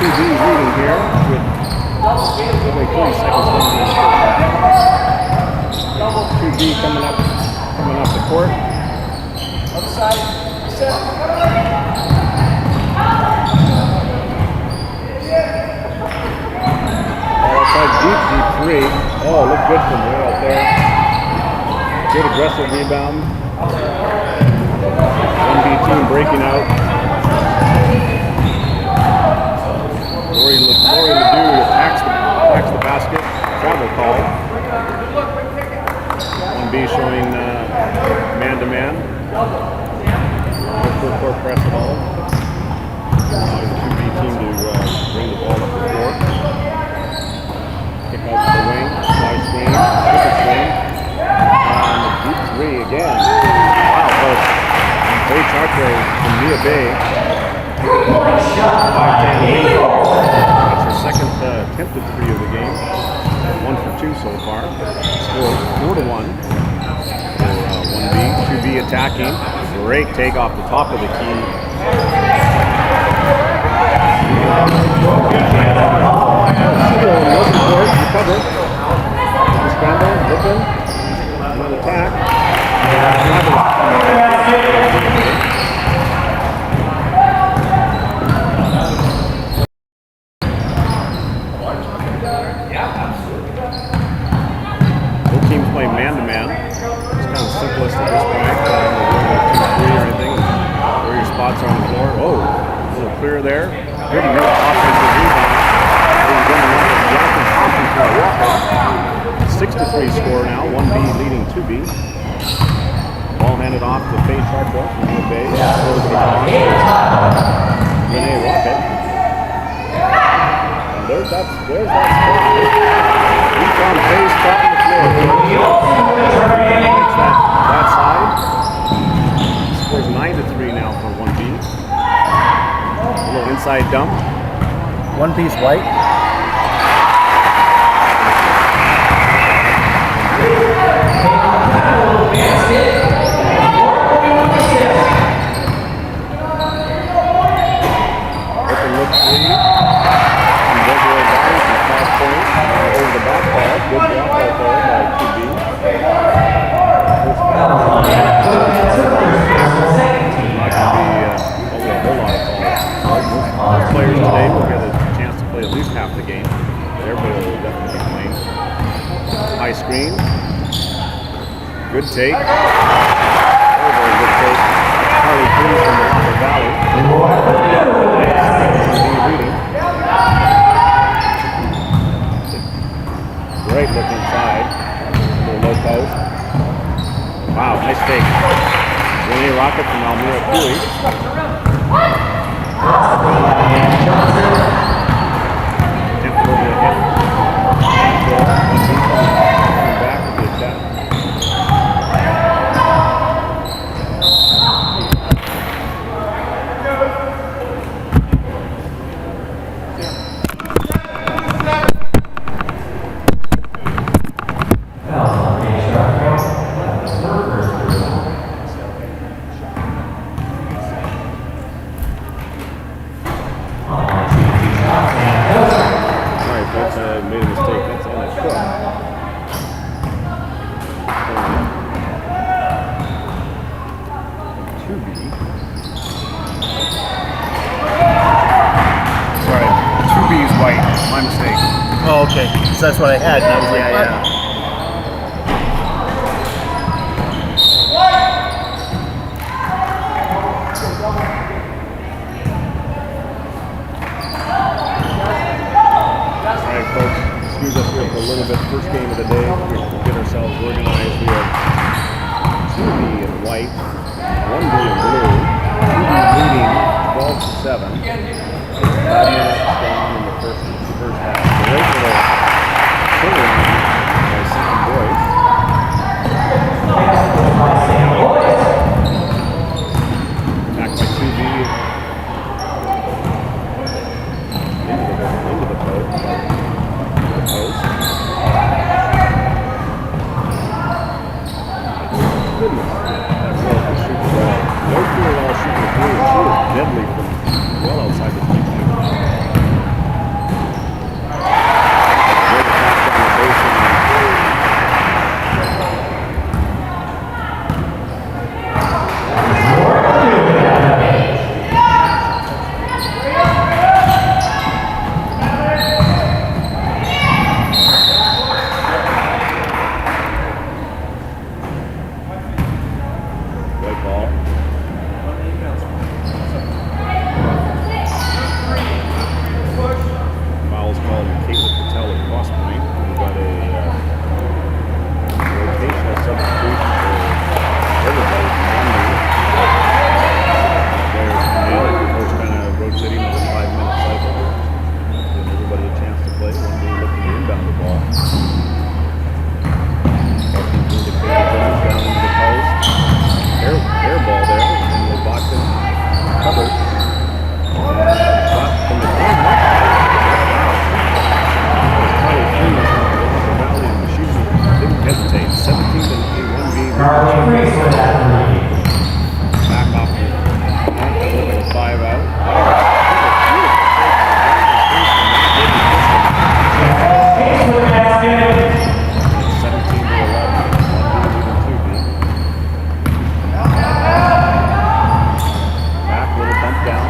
2B leading here with only 20 seconds left in the first. 2B coming up the court. Outside, set. Outside deep three. Oh, look good from way out there. Good aggressive rebound. 1B team breaking out. Lori Ledoux attacks the basket. Travel call. 1B showing man-to-man. No full court press at all. Allowing the 2B team to bring the ball up the court. Kick out to the wing. Side screen. Triple swing. And the deep three again. Wow, folks. Bay Chartre from Mia Bay. 5-10 lead. That's her second attempted three of the game. 1 for 2 so far. Score 4-1 for 1B. 2B attacking. Great take off the top of the key. Recover. Scramble, looking, and an attack. Both teams play man-to-man. It's kind of simplest at this point. 2-3 or anything. Where your spots are on the floor. Oh, a little clear there. Good offensive rebound. 6-3 score now. 1B leading 2B. Ball handed off to Faye Chartwell from Mia Bay. Renee Rocket. And there's that score. We found Faye's spot on the floor. That side. Scores 9-3 now for 1B. A little inside dump. One piece white. Open look three. And Desiree Barnes from 5 points. Over the back ball. Good block out there by 2B. Not going to be a whole lot of calls. Most players today will get a chance to play at least half the game. Everybody will definitely be playing. High screen. Good take. Very good take. Harley Cruz from the Upper Valley. Great look inside. Little low post. Wow, nice take. Renee Rocket from Almira Cooley. Tempted over the hip. Back with the attack. Made a mistake. That's on his foot. Sorry, 2B is white. My mistake. Oh, okay. So that's what I had. And I was like, what? Folks, excuse us here for a little bit. First game of the day. We'll get ourselves organized. We have 2B in white, 1B in blue. 2B leading 12-7. 5 minutes gone in the first half. Great little killing by Sam Boyce. Back by 2B. Into the post. Post. Goodness, that girl can shoot the ball. No fear at all shooting the three. She was deadly from well outside the 3-point line. Back off the look at a 5 out. 17 to 11. Back, little bump down.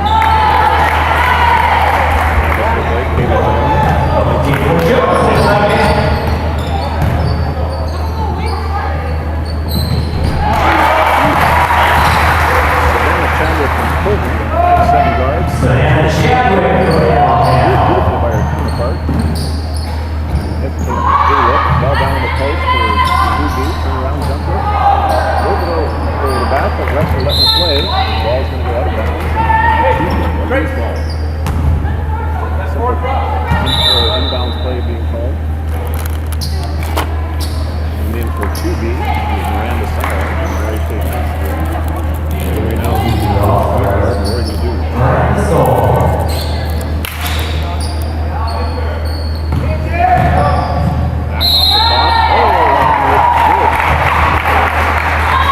Inbounds play being called. And then for 2B is Miranda Sauer and Mary State High School. So right now, what are you going to do? Back off the top. Oh, good.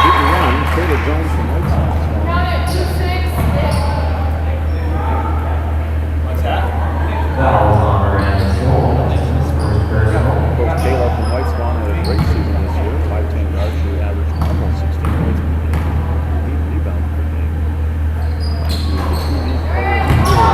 Keep it running. Taylor Jones from White Sox. Coach Taylor from White Swan had a great season this year. 5'10" guard, she averaged almost 16 points per game. 8 rebounds per game. She was the 2B player of the year.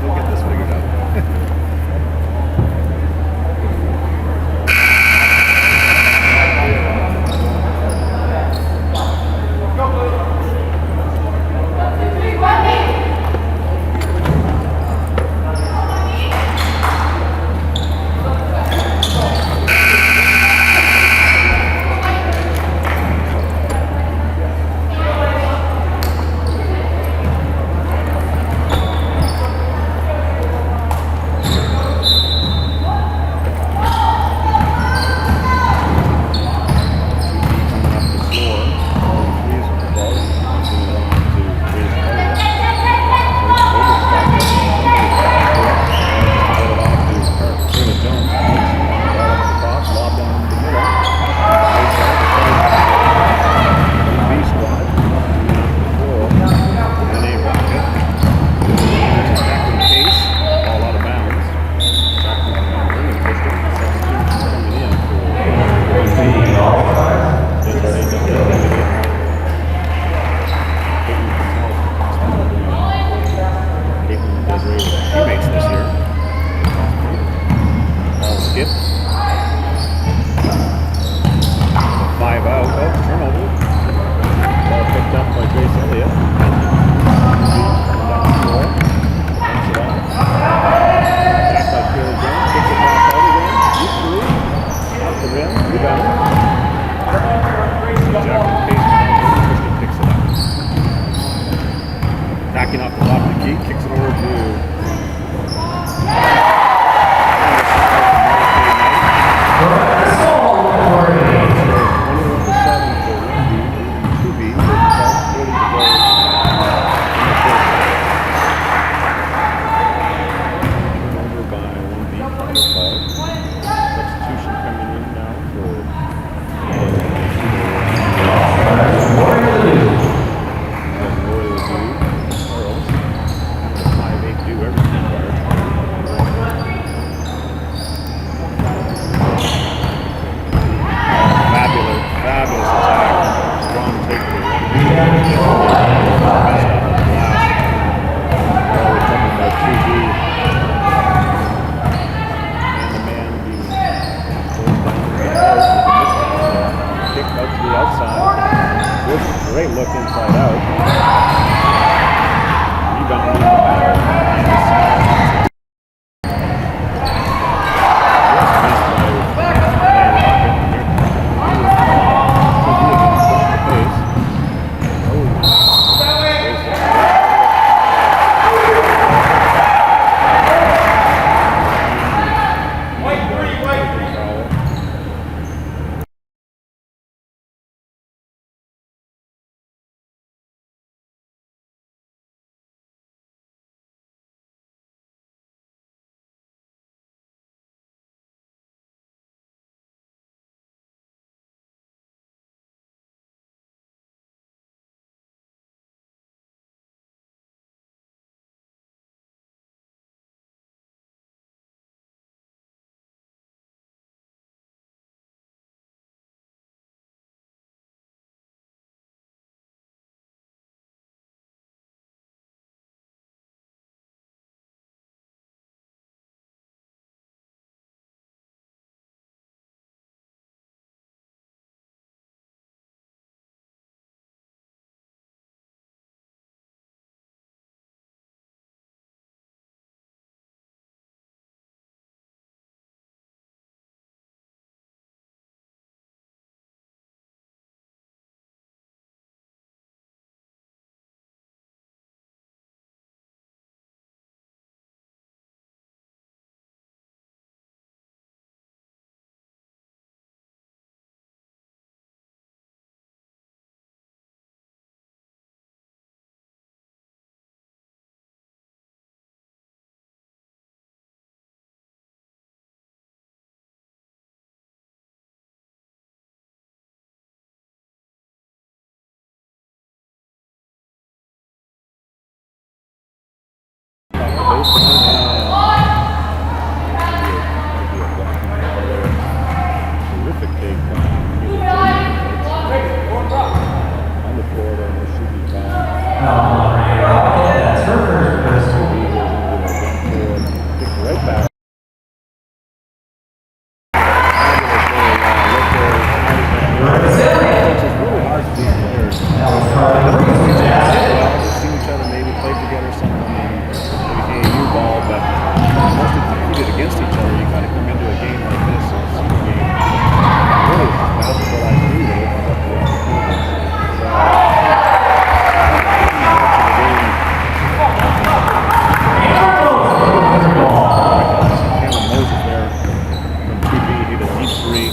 We'll get this figured out. Teammates this year. Ball skip. 5 out. Oh, turnover. Ball picked up by Grace Elliott. Down the floor. Dumps it off. Back by Taylor Jones. Kicks it past out again. Deep three. Off the rim. Rebound. Jackson Pace. Christian picks it up. Backing off the top of the key. Kicks it over to substitution coming in now for Royal do. 5'8" do everything. Terrific take on the floor there, and should be found. That's her first Kick right back. Seen each other, maybe played together something, maybe AAU ball, but most of competed against each other. You kind of come into a game like this, a summer game, really basketball IQ that opens up the opportunities. Cameron Moses there from 2B, hit a deep three,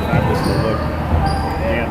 fabulous to look. Again,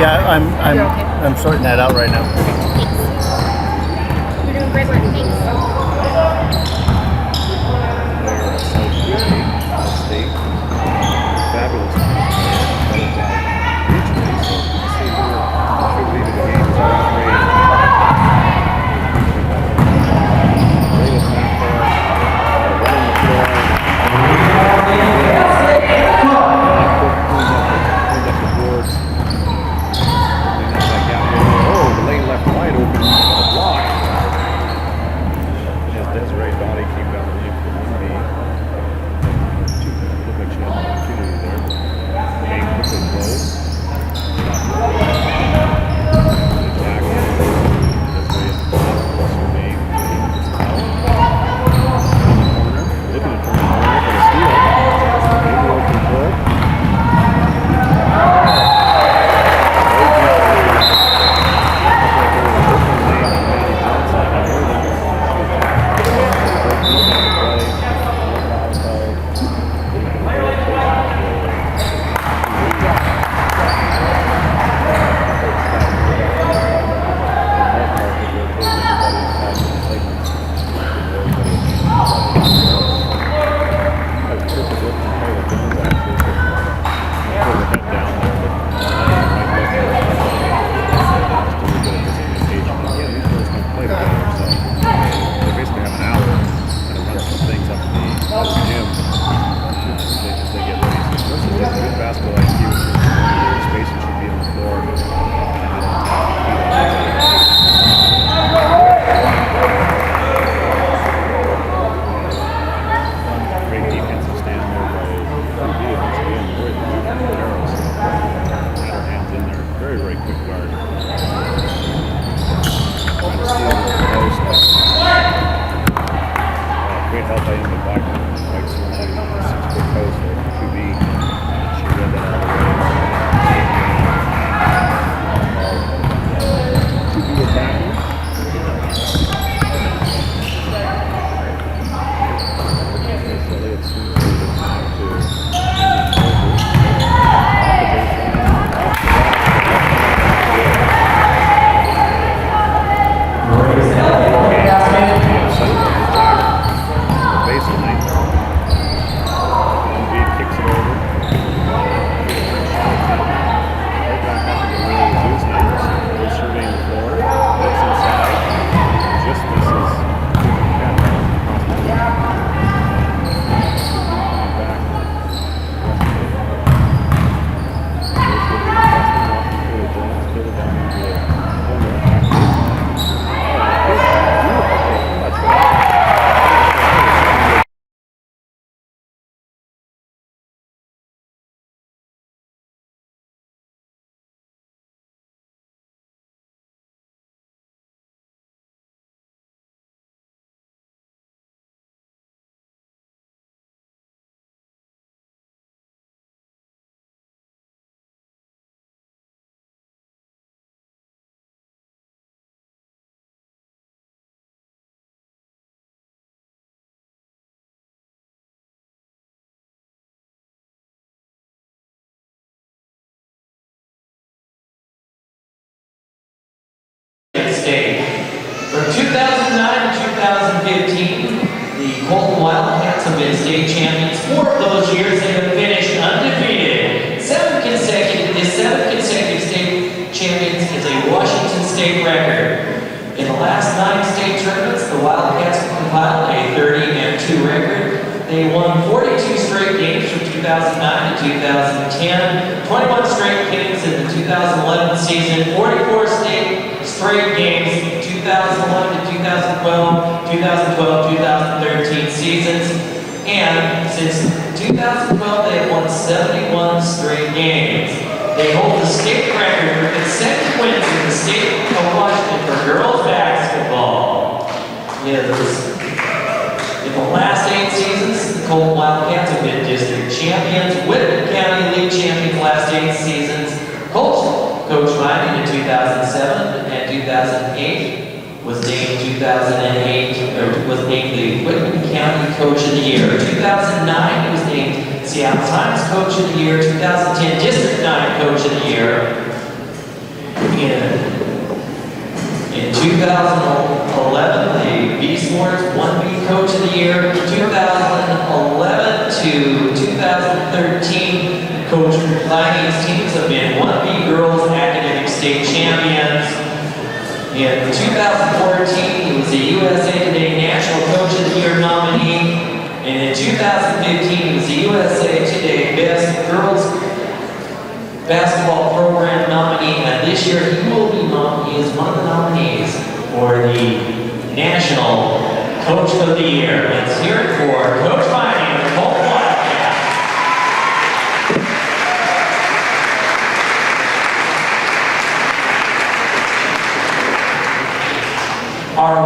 Yeah, You're okay. I'm sorting that out right now. Thanks. You're doing great work. Thanks. There at South State. Fabulous regionally. So let's see who should lead the game is our referee. Greatest match for us. Running the floor. Cleaned up the boards. Cleaned up that gap. Oh, the lane left wide open. A block. As Desiree Dottie came down the lane for 1B. Looked like she had an opportunity there. Lane quickly closed. Attack. Desiree at the top. Russell May. Corner. Looking to turn the corner for the steal. Maybe open court. State. From 2009 to 2015, the Colton Wildcats have been state champions. 4 of those years they have finished undefeated. 7 consecutive state champions is a Washington State record. In the last 9 state tournaments, the Wildcats compiled a 30-2 record. They won 42 straight games from 2009 to 2010, 21 straight games in the 2011 season, 44 straight games in 2011 to 2012, 2012-2013 seasons, and since 2012 they have won 71 straight games. They hold the state record for consecutive wins in the state of Washington for girls basketball. In the last 8 seasons, the Colton Wildcats have been district champions, Whitman County League champions last 8 seasons. Colton, coached by me in 2007 and 2008, was named was named the Whitman County Coach of the Year. 2009, he was named Seattle Times Coach of the Year. 2010, District 9 Coach of the Year. In 2011, the B Sports 1B Coach of the Year. 2011 to 2013, Coach Lange's teams have been 1B Girls Academic State Champions. In 2014, he was the USA Today National Coach of the Year nominee. And in 2015, he was the USA Today Best Girls Basketball Program nominee. And this year, he is one of the nominees for the National Coach of the Year. Let's hear it for Coach Miney of the Colton Wildcats. Our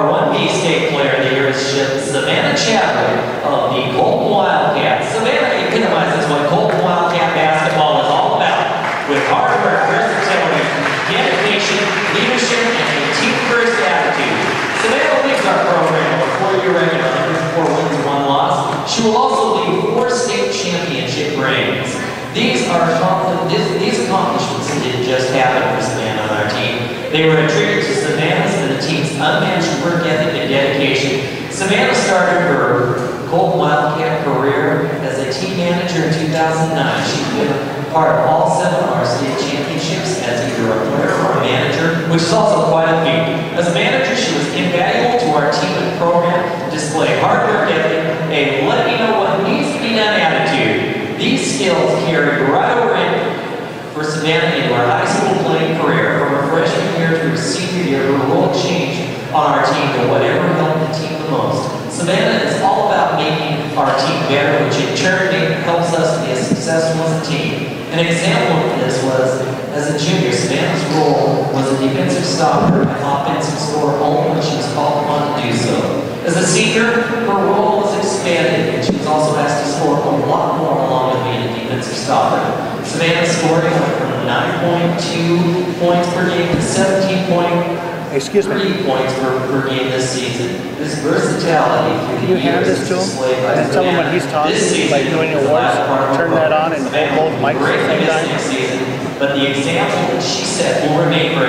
1B state player of the year is Savannah Chadwick of the Colton Wildcats. Savannah epitomizes what Colton Wildcat basketball is all about, with hard work, versatility, dedication, leadership, and a team-first attitude. Savannah leads our program with a 4-year record of 104 wins and 1 loss. She will also lead 4 state championship rings. These accomplishments didn't just happen for Savannah on our team. They were attributed to Savannah's and the team's unmatched work ethic and dedication. Savannah started her Colton Wildcat career as a team manager in 2009. She's been a part of all 7 of our state championships as either a player or a manager, which is also quite a feat. As a manager, she was invaluable to our team and program, displayed hard work ethic, and let me know what needs to be done attitude. These skills carried right over for Savannah into her high school playing career. From her freshman year to her senior year, her role changed on our team to whatever helped the team the most. Savannah is all about making our team better, which in turn helps us to be as successful as a team. An example of this was, as a junior, Savannah's role was a defensive stopper and offensive scorer only when she was called upon to do so. As a senior, her role was expanded, and she was also asked to score a lot more along with being a defensive stopper. Savannah's scoring went from 9.2 points per game to 17.3 points per game this season. This versatility through the years is displayed by and tell him when he's talking, like doing awards, turn that on and hold both mics at the same time. Season, but the example that she set will remain for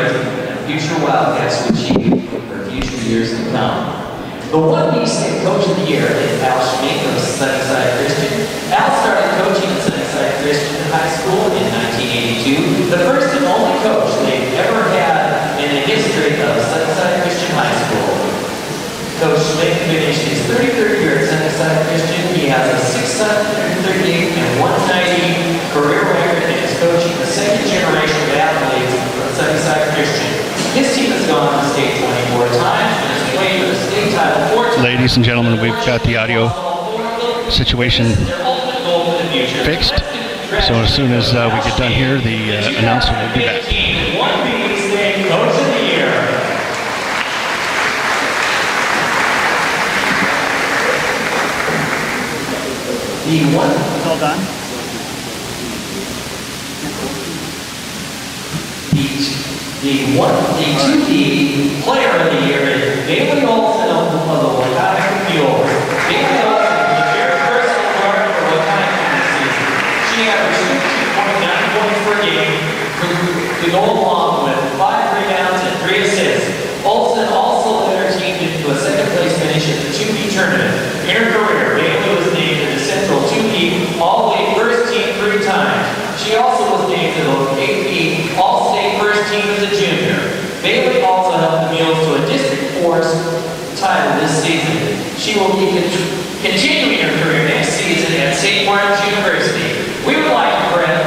future Wildcats to achieve for future years to come. The 1B State Coach of the Year is Al Schmink of Sunnyside Christian. Al started coaching at Sunnyside Christian High School in 1982, the first and only coach they've ever had in the history of Sunnyside Christian High School. Coach Schmink finished his 33rd year at Sunnyside Christian. He has a 638 and 190 career record and is coaching the second generation of athletes from Sunnyside Christian. His team has gone to state 24 times and has played for the state title 4 times. Ladies and gentlemen, we've got the audio situation fixed. So as soon as we get done here, the announcer will be back. 1B State Coach of the Year. All done? The 2B Player of the Year is Bailey Olson of the Wakaikan Fuels. Bailey Olson was a very personal guard for Wakaikan this season. She averaged 15.9 points per game to go along with 5 rebounds and 3 assists. Olson also led her team into a second place finish at the 2B tournament. In her career, Bailey was named to the Central 2B All-League First Team 3 times. She also was named to the 8B All-State First Team as a junior. Bailey also helped the Mules to a District 4 title this season. She will be continuing her career next season at St. Martin's University. We would like to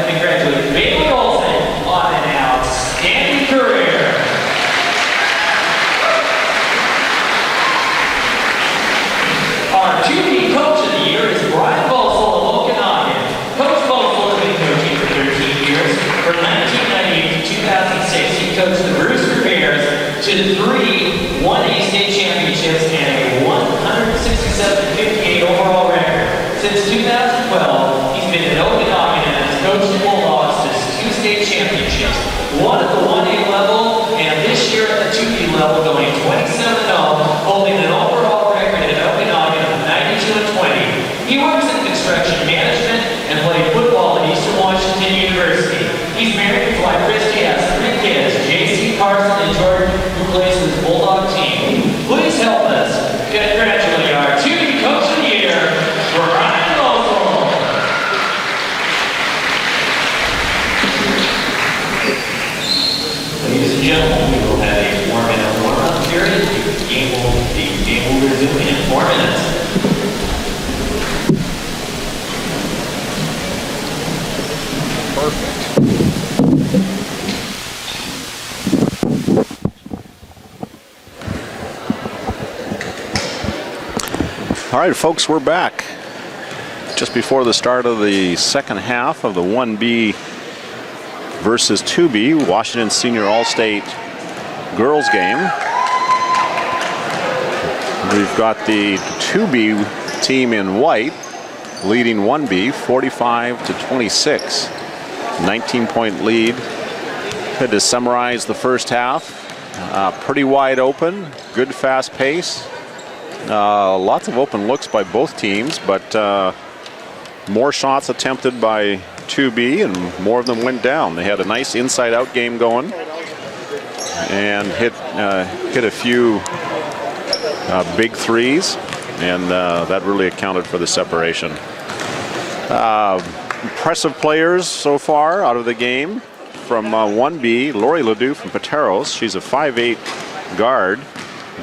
congratulate Bailey Olson on an outstanding career. Our 2B Coach of the Year is Brian Bosel of Okanagan. Coach Bosel has been coaching for 13 years. From 1998 to 2006, he coached the Brewster Bears to 3 1A state championships and a 167-58 overall record. Since 2012, he's been at Okanagan and has coached the Bulldogs to 2 state championships, 1 at the 1A level and this year at the 2B level, going 27-0, holding an overall record at Okanagan of 92-20. He works in construction management and played football at Eastern Washington University. He's married to wife Christy, has All right, folks, we're back. Just before the start of the second half of the 1B versus 2B Washington Senior All-State girls game. We've got the 2B team in white leading 1B 45-26. 19-point lead. Had to summarize the first half. Pretty wide open, good fast pace. Lots of open looks by both teams, but more shots attempted by 2B and more of them went down. They had a nice inside-out game going and hit a few big threes, and that really accounted for the separation. Impressive players so far out of the game. From 1B, Lori Ledoux from Pateros. She's a 5'8" guard,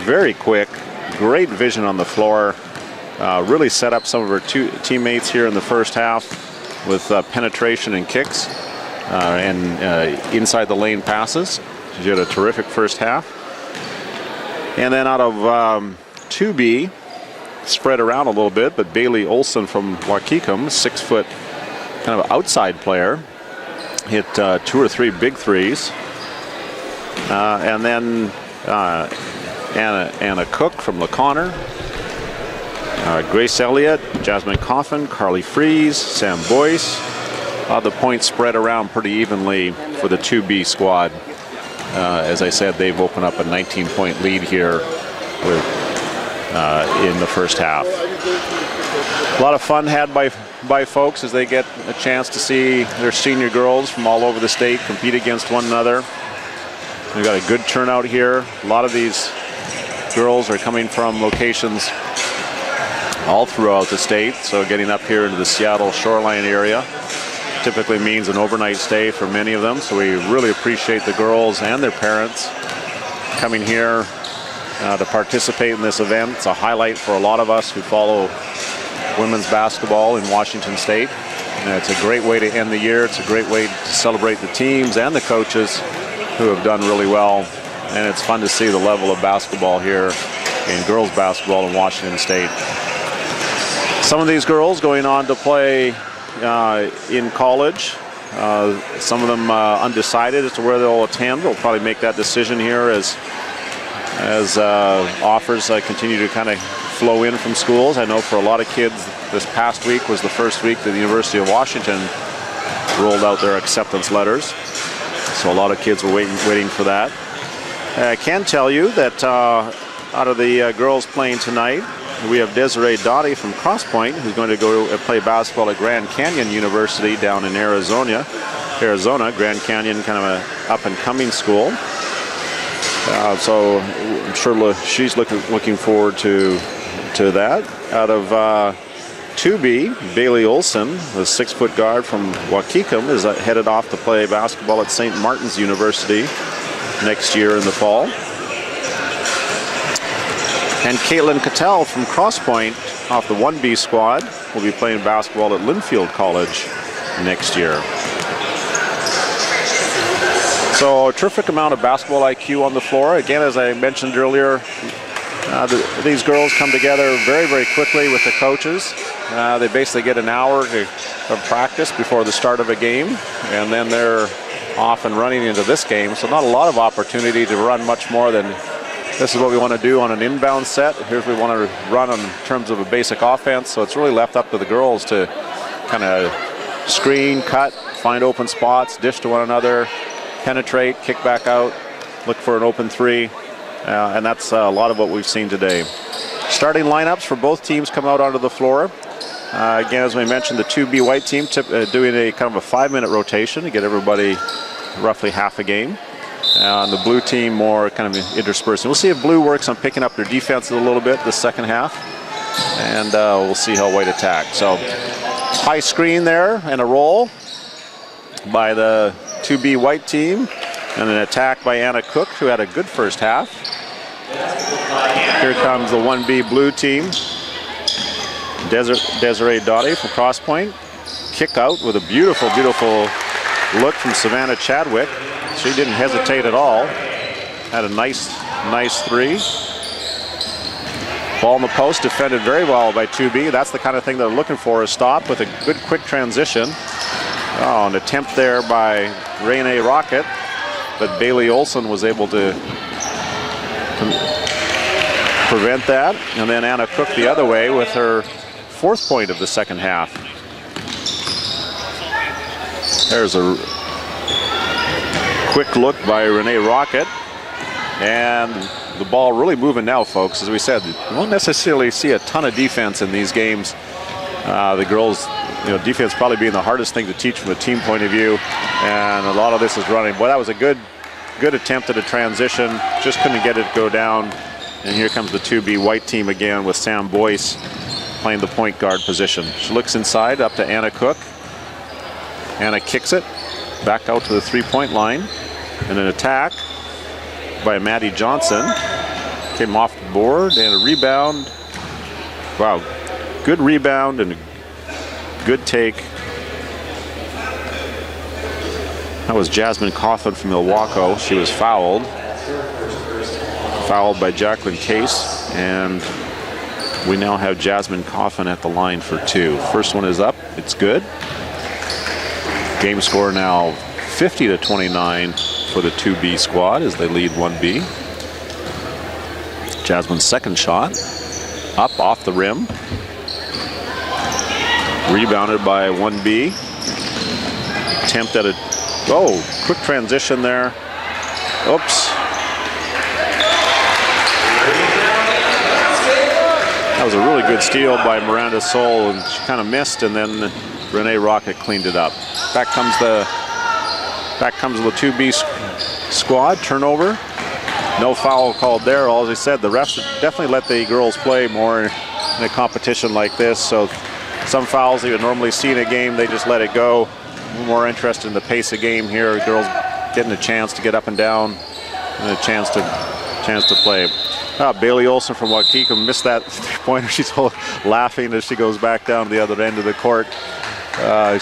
very quick, great vision on the floor. Really set up some of her teammates here in the first half with penetration and kicks and inside the lane passes. She had a terrific first half. And then out of 2B, spread around a little bit, but Bailey Olson from Waukegan, 6 foot kind of outside player, hit 2 or 3 big threes. And then Anna Cook from LaConner, Grace Elliott, Jasmine Coffin, Carly Fries, Sam Boyce. The points spread around pretty evenly for the 2B squad. As I said, they've opened up a 19-point lead here with, in the first half. A lot of fun had by folks as they get a chance to see their senior girls from all over the state compete against one another. We've got a good turnout here. A lot of these girls are coming from locations all throughout the state, so getting up here into the Seattle shoreline area typically means an overnight stay for many of them, so we really appreciate the girls and their parents coming here to participate in this event. It's a highlight for a lot of us who follow women's basketball in Washington State. And it's a great way to end the year. It's a great way to celebrate the teams and the coaches who have done really well. And it's fun to see the level of basketball here in girls basketball in Washington State. Some of these girls going on to play in college. Some of them undecided as to where they'll attend. We'll probably make that decision here as offers continue to kind of flow in from schools. I know for a lot of kids, this past week was the first week that the University of Washington rolled out their acceptance letters. So a lot of kids were waiting for that. I can tell you that out of the girls playing tonight, we have Desiree Dottie from Cross Point, who's going to go play basketball at Grand Canyon University down in Arizona. Grand Canyon, kind of an up-and-coming school. So I'm sure she's looking forward to that. Out of 2B, Bailey Olson, the 6-foot guard from Waukegan, is headed off to play basketball at St. Martin's University next year in the fall. And Caitlin Cattell from Cross Point off the 1B squad will be playing basketball at Linfield College next year. So a terrific amount of basketball IQ on the floor. Again, as I mentioned earlier, these girls come together very, very quickly with the coaches. They basically get an hour of practice before the start of a game, and then they're off and running into this game. So not a lot of opportunity to run much more than this is what we want to do on an inbound set. Here's what we want to run in terms of a basic offense. So it's really left up to the girls to kind of screen, cut, find open spots, dish to one another, penetrate, kick back out, look for an open three. And that's a lot of what we've seen today. Starting lineups for both teams come out onto the floor. Again, as we mentioned, the 2B white team doing a kind of a 5-minute rotation to get everybody roughly half a game. And the blue team more kind of interspersing. We'll see if blue works on picking up their defense a little bit the second half. And we'll see how white attack. So high screen there and a roll by the 2B white team. And an attack by Anna Cook, who had a good first half. Here comes the 1B blue team. Desiree Dottie from Cross Point. Kick out with a beautiful, beautiful look from Savannah Chadwick. She didn't hesitate at all. Had a nice three. Ball in the post, defended very well by 2B. That's the kind of thing they're looking for, a stop with a good quick transition. Oh, an attempt there by Renee Rocket, but Bailey Olson was able to prevent that. And then Anna Cook the other way with her 4th point of the second half. There's a quick look by Renee Rocket. And the ball really moving now, folks. As we said, you won't necessarily see a ton of defense in these games. The girls, defense probably being the hardest thing to teach from a team point of view. And a lot of this is running. Boy, that was a good attempt at a transition. Just couldn't get it to go down. And here comes the 2B white team again with Sam Boyce playing the point guard position. She looks inside up to Anna Cook. Anna kicks it back out to the 3-point line. And an attack by Maddie Johnson. Came off the board and a rebound. Wow, good rebound and a good take. That was Jasmine Coughlin from Milwaukee. She was fouled by Jacqueline Case, and we now have Jasmine Coughlin at the line for 2. First one is up, it's good. Game score now 50-29 for the 2B squad as they lead 1B. Jasmine's second shot, up off the rim. Rebounded by 1B. Attempt at a, quick transition there. Oops. That was a really good steal by Miranda Soul, and she kind of missed, and then Renee Rocket cleaned it up. Back comes the 2B squad. Turnover. No foul called there. All as I said, the refs definitely let the girls play more in a competition like this. So some fouls you would normally see in a game, they just let it go. More interested in the pace of game here. Girls getting a chance to get up and down and a chance to play. Bailey Olson from Waukegan missed that 3-pointer. She's laughing as she goes back down to the other end of the court.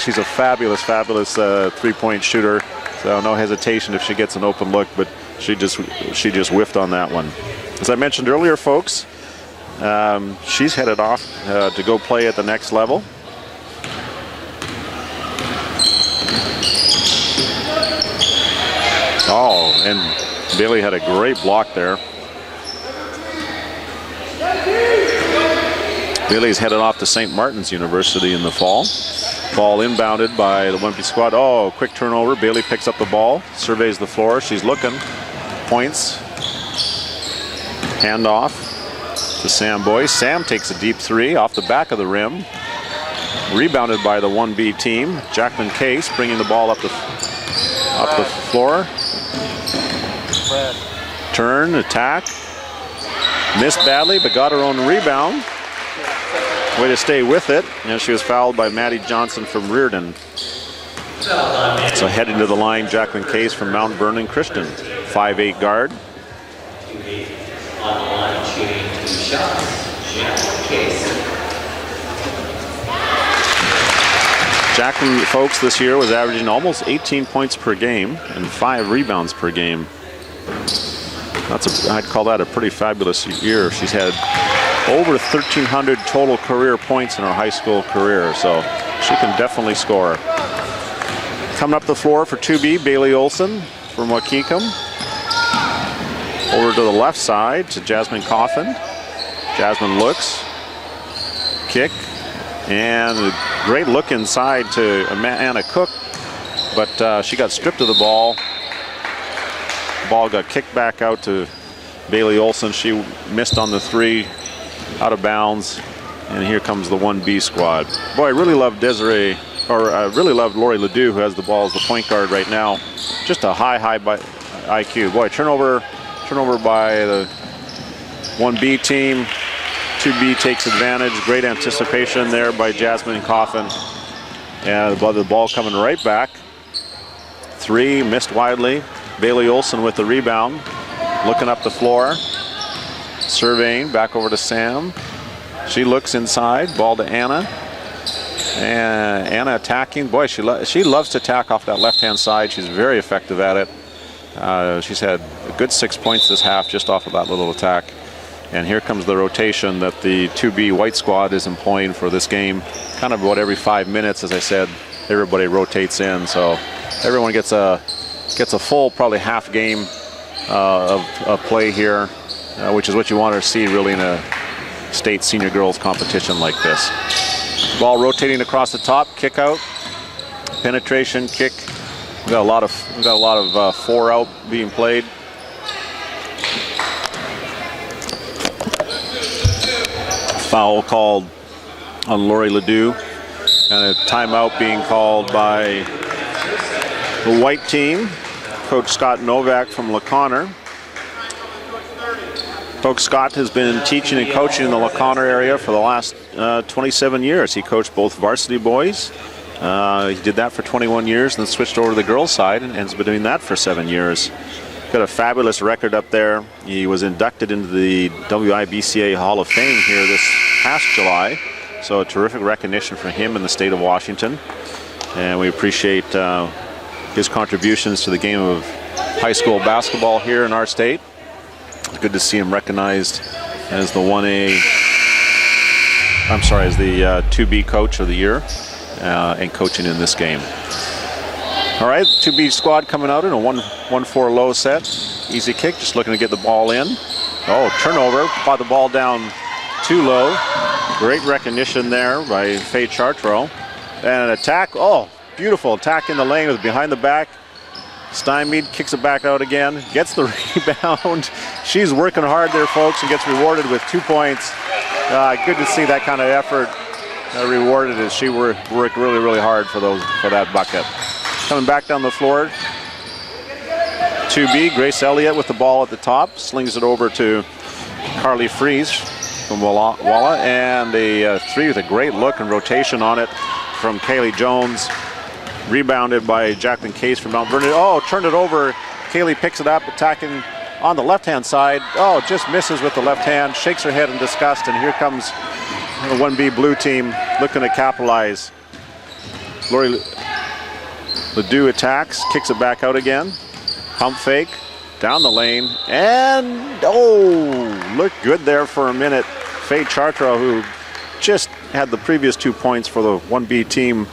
She's a fabulous 3-point shooter. So no hesitation if she gets an open look, but she just whiffed on that one. As I mentioned earlier, folks, she's headed off to go play at the next level. Oh, and Bailey had a great block there. Bailey's headed off to St. Martin's University in the fall. Ball inbounded by the 1B squad. Oh, quick turnover. Bailey picks up the ball, surveys the floor. She's looking. Points. Hand off to Sam Boyce. Sam takes a deep 3 off the back of the rim. Rebounded by the 1B team. Jacqueline Case bringing the ball up the floor. Turn, attack. Missed badly, but got her own rebound. Way to stay with it. And she was fouled by Maddie Johnson from Reardon. So heading to the line, Jacqueline Case from Mount Vernon Christian. 5'8" guard. On the line, shooting 2 shots. Jacqueline Case. Jacqueline, folks, this year was averaging almost 18 points per game and 5 rebounds per game. I'd call that a pretty fabulous year. She's had over 1,300 total career points in her high school career, so she can definitely score. Coming up the floor for 2B, Bailey Olson from Waukegan. Over to the left side to Jasmine Coughlin. Jasmine looks, kick, and a great look inside to Anna Cook, but she got stripped of the ball. The ball got kicked back out to Bailey Olson. She missed on the 3, out of bounds, and here comes the 1B squad. Boy, I really love I really love Lori Ledoux, who has the ball as the point guard right now. Just a high IQ. Boy, turnover by the 1B team. 2B takes advantage. Great anticipation there by Jasmine Coughlin. And the ball coming right back. 3 missed widely. Bailey Olson with the rebound. Looking up the floor. Surveying, back over to Sam. She looks inside, ball to Anna. And Anna attacking. Boy, she loves to attack off that left-hand side. She's very effective at it. She's had a good 6 points this half just off of that little attack. And here comes the rotation that the 2B white squad is employing for this game. Kind of about every 5 minutes, as I said, everybody rotates in. So everyone gets a full, probably half game of play here, which is what you want to see really in a state senior girls competition like this. Ball rotating across the top, kick out, penetration, kick. We got a lot of 4 out being played. Foul called on Lori Ledoux, and a timeout being called by the white team. Coach Scott Novak from LaConner. Coach Scott has been teaching and coaching in the LaConner area for the last 27 years. He coached both varsity boys. He did that for 21 years and then switched over to the girls' side and has been doing that for 7 years. Got a fabulous record up there. He was inducted into the WIBCA Hall of Fame here this past July. So a terrific recognition for him in the state of Washington. And we appreciate his contributions to the game of high school basketball here in our state. It's good to see him recognized as the 1A, as the 2B coach of the year and coaching in this game. All right, 2B squad coming out in a 1-4 low set. Easy kick, just looking to get the ball in. Oh, turnover, fought the ball down too low. Great recognition there by Faye Chartreau. And an attack, oh, beautiful attack in the lane with behind the back. Stymied, kicks it back out again, gets the rebound. She's working hard there, folks, and gets rewarded with 2 points. Good to see that kind of effort rewarded as she worked really, really hard for that bucket. Coming back down the floor, 2B, Grace Elliott with the ball at the top, slings it over to Carly Fries from Walla, and a 3 with a great look and rotation on it from Kaylee Jones. Rebounded by Jacqueline Case from Mount Vernon. Oh, turned it over. Kaylee picks it up, attacking on the left-hand side. Oh, just misses with the left hand, shakes her head in disgust, and here comes the 1B blue team looking to capitalize. Lori Ledoux attacks, kicks it back out again. Pump fake, down the lane, and oh, looked good there for a minute. Faye Chartreau, who just had the previous 2 points for the 1B team,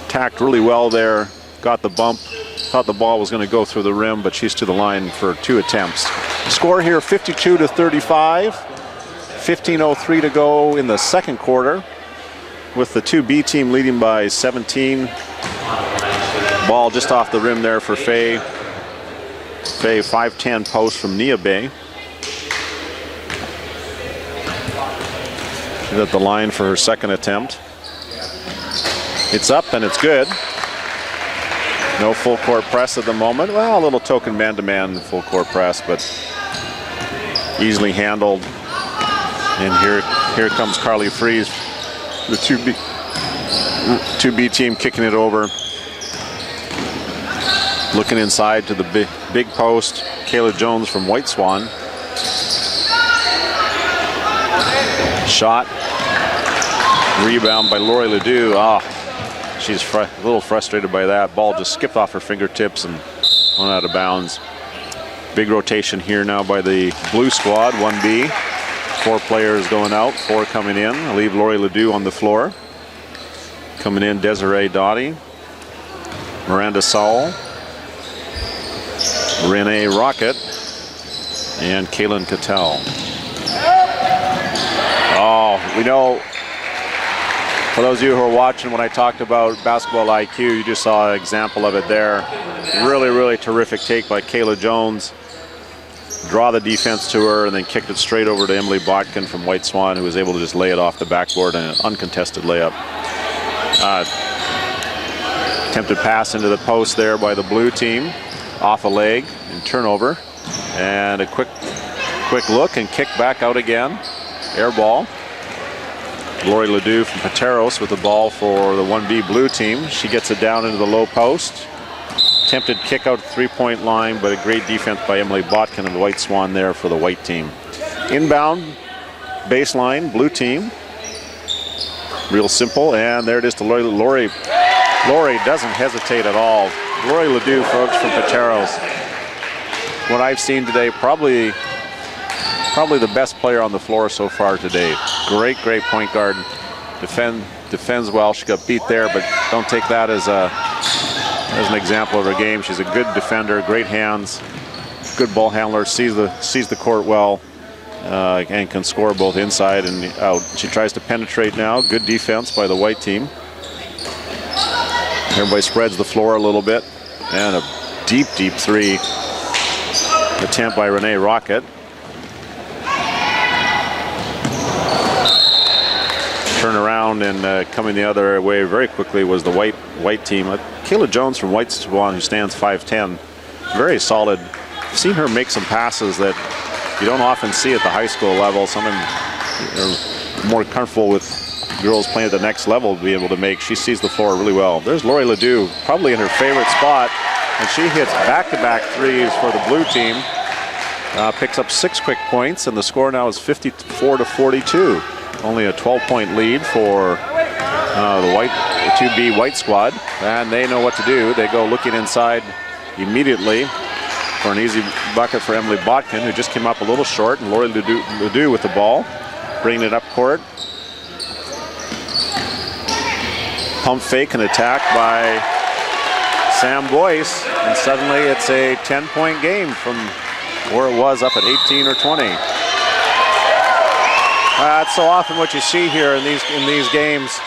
attacked really well there, got the bump, thought the ball was going to go through the rim, but she's to the line for 2 attempts. Score here 52-35, 15:03 to go in the second quarter, with the 2B team leading by 17. Ball just off the rim there for Faye. Faye 5'10" post from Nia Bay. She's at the line for her second attempt. It's up and it's good. No full court press at the moment. Well, a little token man-to-man full court press, but easily handled. And here comes Carly Fries, the 2B team kicking it over. Looking inside to the big post. Kayla Jones from White Swan. Shot. Rebound by Lori Ledoux. She's a little frustrated by that. Ball just skipped off her fingertips and went out of bounds. Big rotation here now by the blue squad, 1B. 4 players going out, 4 coming in. I leave Lori Ledoux on the floor. Coming in, Desiree Doughty, Miranda Sowell, Renee Rocket, and Kaylin Cattell. Oh, we know, for those of you who are watching, when I talked about basketball IQ, you just saw an example of it there. Really, really terrific take by Kayla Jones. Draw the defense to her and then kicked it straight over to Emily Botkin from White Swan, who was able to just lay it off the backboard in an uncontested layup. Attempted pass into the post there by the blue team. Off a leg and turnover. And a quick look and kick back out again. Air ball. Lori Ledoux from Pateros with the ball for the 1B blue team. She gets it down into the low post. Attempted kick out 3-point line, but a great defense by Emily Botkin of White Swan there for the white team. Inbound, baseline, blue team. Real simple, and there it is to Lori. Lori doesn't hesitate at all. Lori Ledoux, folks, from Pateros. What I've seen today, probably probably the best player on the floor so far today. Great point guard. Defends well. She got beat there, but don't take that as an example of her game. She's a good defender, great hands, good ball handler, sees the court well, and can score both inside and out. She tries to penetrate now. Good defense by the white team. Everybody spreads the floor a little bit, and a deep three attempt by Renee Rocket. Turn around and coming the other way very quickly was the white team. Kayla Jones from White Swan, who stands 5'10", very solid. I've seen her make some passes that you don't often see at the high school level. Someone more comfortable with girls playing at the next level to be able to make. She sees the floor really well. There's Lori Ledoux, probably in her favorite spot, and she hits back-to-back threes for the blue team. Picks up 6 quick points, and the score now is 54-42. Only a 12-point lead for the 2B white squad, and they know what to do. They go looking inside immediately for an easy bucket for Emily Botkin, who just came up a little short, and Lori Ledoux with the ball, bringing it up court. Pump fake and attack by Sam Boyce, and suddenly it's a 10-point game from where it was up at 18 or 20. That's so often what you see here in these games.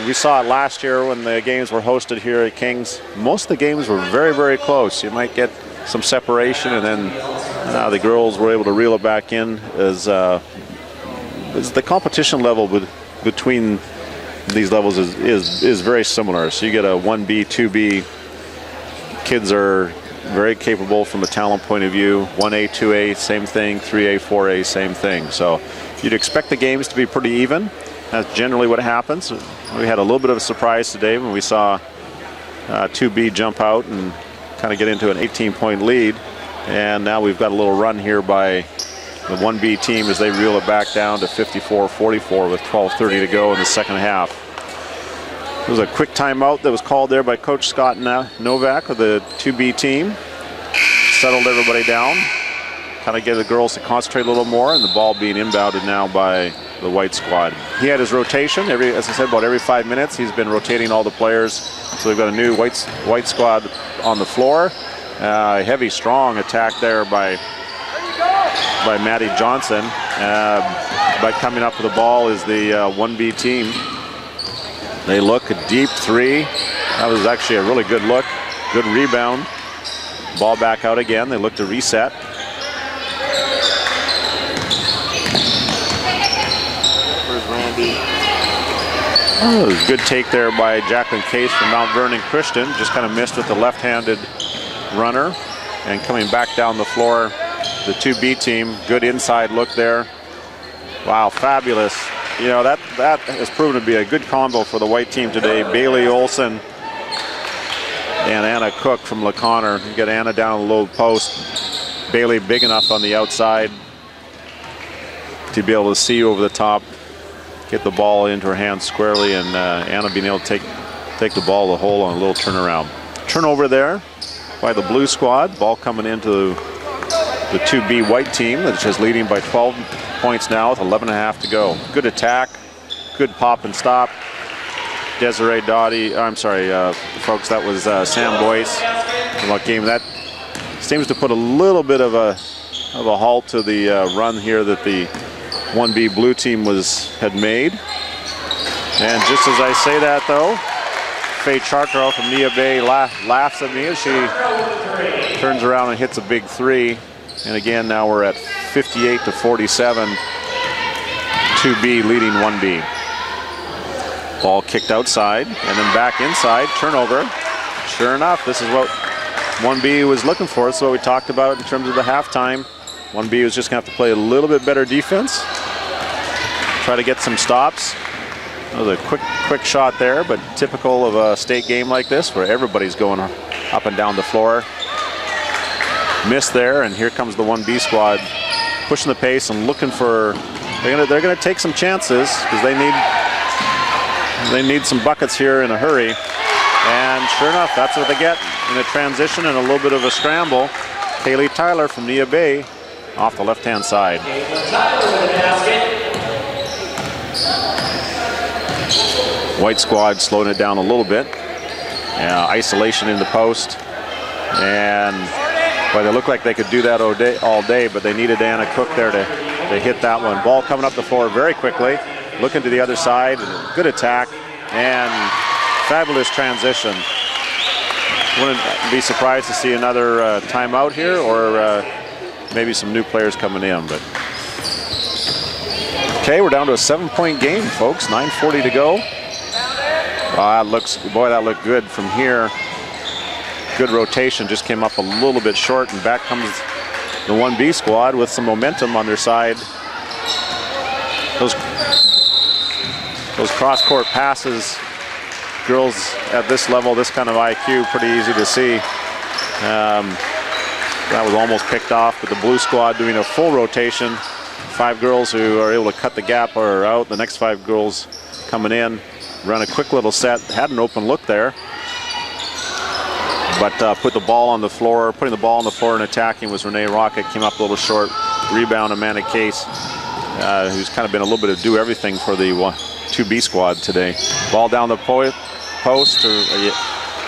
We saw it last year when the games were hosted here at Kings. Most of the games were very close. You might get some separation, and then the girls were able to reel it back in as the competition level between these levels is very similar. So you get a 1B, 2B. Kids are very capable from a talent point of view. 1A, 2A, same thing. 3A, 4A, same thing. So you'd expect the games to be pretty even. That's generally what happens. We had a little bit of a surprise today when we saw 2B jump out and kind of get into an 18-point lead. And now we've got a little run here by the 1B team as they reel it back down to 54-44 with 12:30 to go in the second half. There was a quick timeout that was called there by Coach Scott Novak of the 2B team. Settled everybody down, kind of get the girls to concentrate a little more, and the ball being inbounded now by the white squad. He had his rotation, as I said, about every 5 minutes. He's been rotating all the players. So we've got a new white squad on the floor. Heavy, strong attack there by Maddie Johnson. By coming up with the ball is the 1B team. They look a deep three. That was actually a really good look. Good rebound. Ball back out again. They look to reset. Where's Randy? Oh, it was a good take there by Jacqueline Case from Mount Vernon Christian. Just kind of missed with the left-handed runner. And coming back down the floor, the 2B team. Good inside look there. Wow, fabulous. You know, that has proven to be a good combo for the white team today. Bailey Olson and Anna Cook from LaConner. You get Anna down a low post. Bailey big enough on the outside to be able to see over the top, get the ball into her hands squarely, and Anna being able to take the ball to the hole on a little turnaround. Turnover there by the blue squad. Ball coming into the 2B white team, which is leading by 12 points now with 11.5 to go. Good attack, good pop and stop. Desiree Dottie, I'm sorry, folks, that was Sam Boyce. What game that seems to put a little bit of a halt to the run here that the 1B blue team had made. And just as I say that, though, Faye Chartero from Nia Bay laughs at me as she turns around and hits a big three. And again, now we're at 58-47. 2B leading 1B. Ball kicked outside and then back inside. Turnover. Sure enough, this is what 1B was looking for. It's what we talked about in terms of the halftime. 1B was just going to have to play a little bit better defense. Try to get some stops. That was a quick shot there, but typical of a state game like this where everybody's going up and down the floor. Missed there, and here comes the 1B squad pushing the pace and looking for. They're gonna take some chances because they need some buckets here in a hurry. And sure enough, that's what they get in a transition and a little bit of a scramble. Kaylee Tyler from Nia Bay off the left-hand side. Tyler with the basket. White squad slowing it down a little bit. Isolation in the post. And boy, they look like they could do that all day, but they needed Anna Cook there to hit that one. Ball coming up the floor very quickly. Looking to the other side. Good attack. And fabulous transition. Wouldn't be surprised to see another timeout here, or maybe some new players coming in. But okay, we're down to a 7-point game, folks. 9:40 to go. That looked good from here. Good rotation, just came up a little bit short, and back comes the 1B squad with some momentum on their side. Those cross-court passes, girls at this level, this kind of IQ, pretty easy to see. That was almost picked off, but the blue squad doing a full rotation. 5 girls who are able to cut the gap are out. The next 5 girls coming in, run a quick little set, had an open look there. But putting the ball on the floor and attacking was Renee Rocket. Came up a little short. Rebound, Amanda Case, who's kind of been a little bit of do everything for the 2B squad today. Ball down the post to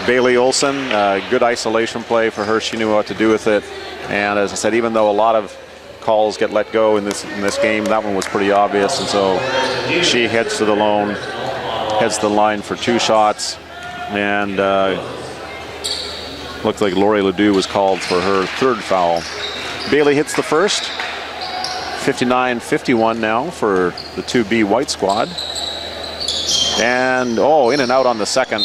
Bailey Olson. Good isolation play for her. She knew what to do with it. And as I said, even though a lot of calls get let go in this game, that one was pretty obvious. And so she heads to the line for 2 shots. And looked like Lori Ledoux was called for her 3rd foul. Bailey hits the first. 59-51 now for the 2B white squad. And in and out on the second.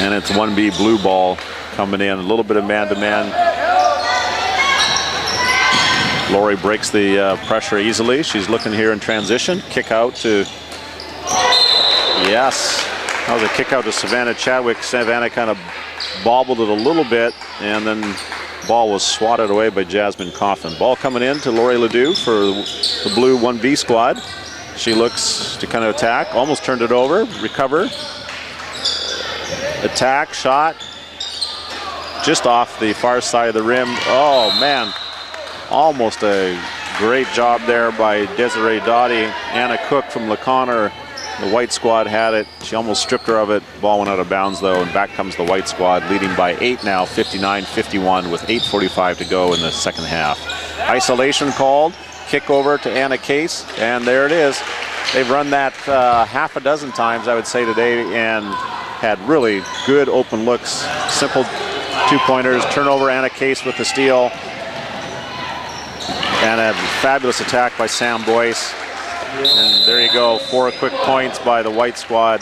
And it's 1B blue ball coming in. A little bit of man-to-man. Lori breaks the pressure easily. She's looking here in transition. Kick out to, yes. That was a kick out to Savannah Chadwick. Savannah kind of bobbled it a little bit, and then ball was swatted away by Jasmine Coffin. Ball coming in to Lori Ledoux for the blue 1B squad. She looks to kind of attack, almost turned it over, recover. Attack, shot, just off the far side of the rim. Oh man, almost a great job there by Desiree Dottie. Anna Cook from LeConnor, the white squad had it. She almost stripped her of it. Ball went out of bounds though, and back comes the white squad, leading by 8 now, 59-51 with 8:45 to go in the second half. Isolation called, kick over to Anna Case, and there it is. They've run that half a dozen times, I would say, today, and had really good open looks. Simple 2-pointers, turnover, Anna Case with the steal. And a fabulous attack by Sam Boyce. And there you go, 4 quick points by the white squad.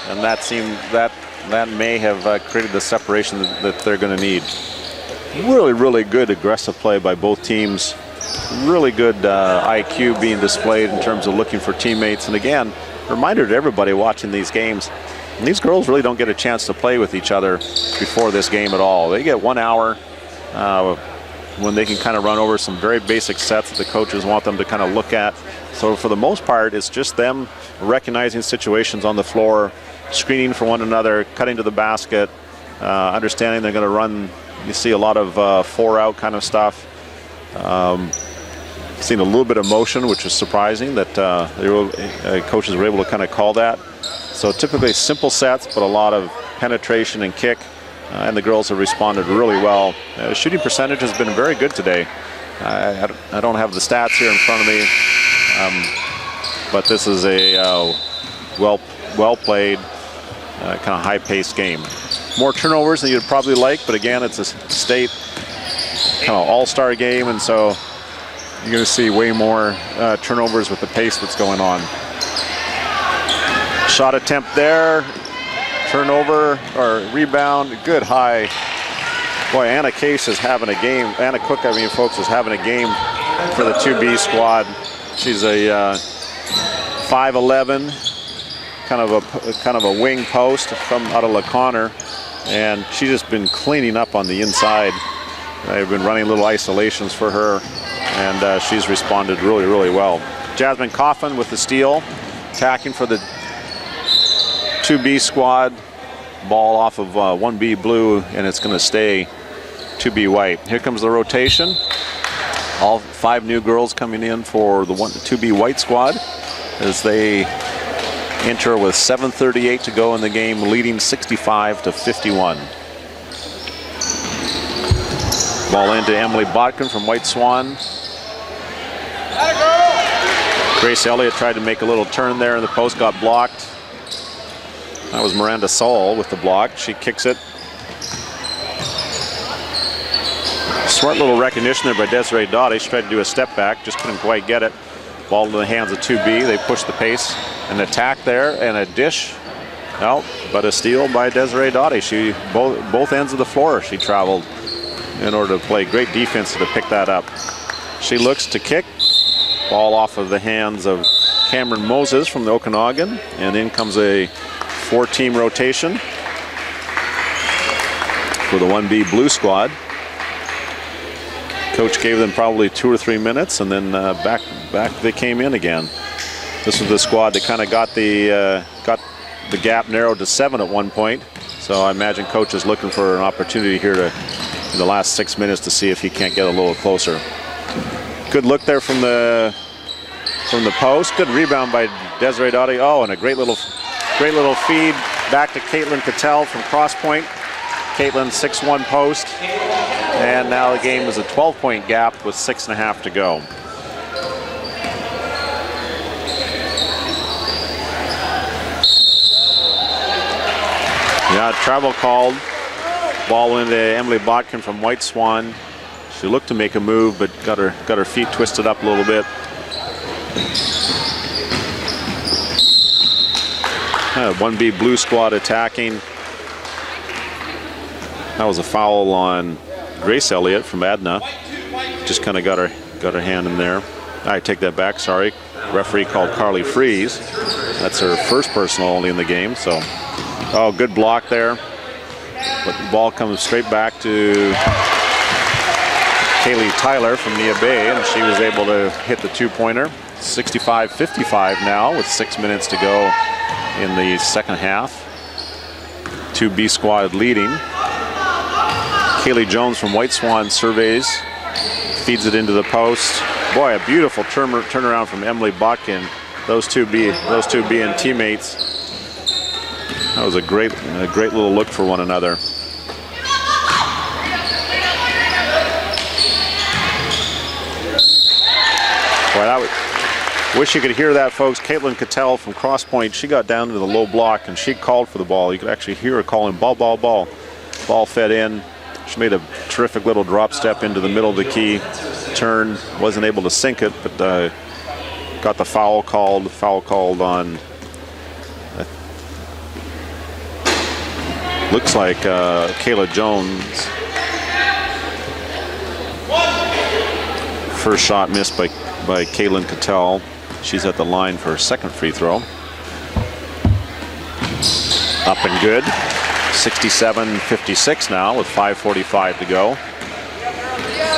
And that may have created the separation that they're going to need. Really, really good aggressive play by both teams. Really good IQ being displayed in terms of looking for teammates. And again, reminder to everybody watching these games, these girls really don't get a chance to play with each other before this game at all. They get 1 hour when they can kind of run over some very basic sets that the coaches want them to kind of look at. So for the most part, it's just them recognizing situations on the floor, screening for one another, cutting to the basket, understanding they're going to run. You see a lot of 4-out kind of stuff. Seen a little bit of motion, which is surprising that coaches were able to kind of call that. So typically simple sets, but a lot of penetration and kick, and the girls have responded really well. Shooting percentage has been very good today. I don't have the stats here in front of me, but this is a well played, kind of high-paced game. More turnovers than you'd probably like, but again, it's a state kind of all-star game, and so you're going to see way more turnovers with the pace that's going on. Shot attempt there, turnover or rebound, good high. Boy, Anna Case is having a game. Anna Cook, I mean, folks, is having a game for the 2B squad. She's a 5'11", kind of a wing post from out of LeConnor, and she's just been cleaning up on the inside. They've been running little isolations for her, and she's responded really, really well. Jasmine Coffin with the steal, attacking for the 2B squad. Ball off of 1B blue, and it's going to stay 2B White. Here comes the rotation. All 5 new girls coming in for the 2B White squad as they enter with 7:38 to go in the game, leading 65-51. Ball into Emily Botkin from White Swan. Grace Elliott tried to make a little turn there and the post got blocked. That was Miranda Saul with the block. She kicks it. Smart little recognition there by Desiree Doughty. She tried to do a step back, just couldn't quite get it. Ball into the hands of 2B. They push the pace. An attack there and a dish. No, but a steal by Desiree Doughty. She both ends of the floor she traveled in order to play great defense to pick that up. She looks to kick. Ball off of the hands of Cameron Moses from the Okanagan. And in comes a 4-team rotation for the 1B Blue squad. Coach gave them probably 2 or 3 minutes, and then back they came in again. This was the squad that kind of got the gap narrowed to 7 at one point. So I imagine coach is looking for an opportunity here in the last 6 minutes to see if he can't get a little closer. Good look there from the post. Good rebound by Desiree Doughty. Oh, and a great little feed back to Caitlin Cattell from cross point. Caitlin 6-1 post. And now the game is a 12-point gap with 6.5 to go. Yeah, travel called. Ball into Emily Botkin from White Swan. She looked to make a move, but got her feet twisted up a little bit. 1B Blue squad attacking. That was a foul on Grace Elliott from Adna. Just kind of got her hand in there. I take that back, sorry. Referee called Carly Freeze. That's her first personal only in the game. So, oh, good block there. But the ball comes straight back to Kaylee Tyler from Nia Bay, and she was able to hit the 2-pointer. 65-55 now with 6 minutes to go in the second half. 2B squad leading. Kaylee Jones from White Swan surveys, feeds it into the post. Boy, a beautiful turnaround from Emily Botkin. Those two being teammates. That was a great little look for one another. Boy, wish you could hear that, folks. Caitlin Cattell from Cross Point, she got down to the low block and she called for the ball. You could actually hear her calling ball, ball, ball. Ball fed in. She made a terrific little drop step into the middle of the key. Turn, wasn't able to sink it, but got the foul called. Foul called on, looks like Kayla Jones. First shot missed by Caitlin Cattell. She's at the line for her second free throw. Up and good. 67-56 now with 5:45 to go.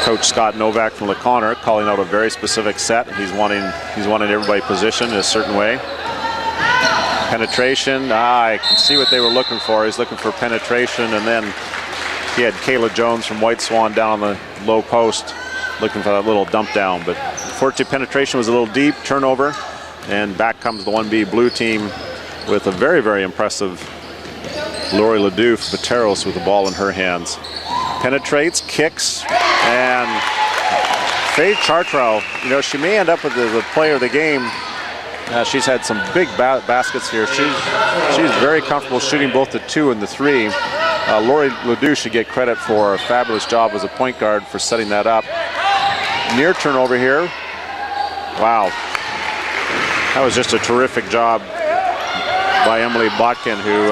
Coach Scott Novak from LeConner calling out a very specific set. He's wanting everybody positioned in a certain way. Penetration. I can see what they were looking for. He's looking for penetration, and then he had Kayla Jones from White Swan down on the low post looking for that little dump down. But unfortunately, penetration was a little deep. Turnover, and back comes the 1B Blue team with a very, very impressive Lori Ledoux Pateros with the ball in her hands. Penetrates, kicks, and Faye Chartrow, she may end up with the player of the game. She's had some big baskets here. She's very comfortable shooting both the 2 and the 3. Lori Ledoux should get credit for a fabulous job as a point guard for setting that up. Near turnover here. Wow. That was just a terrific job by Emily Botkin, who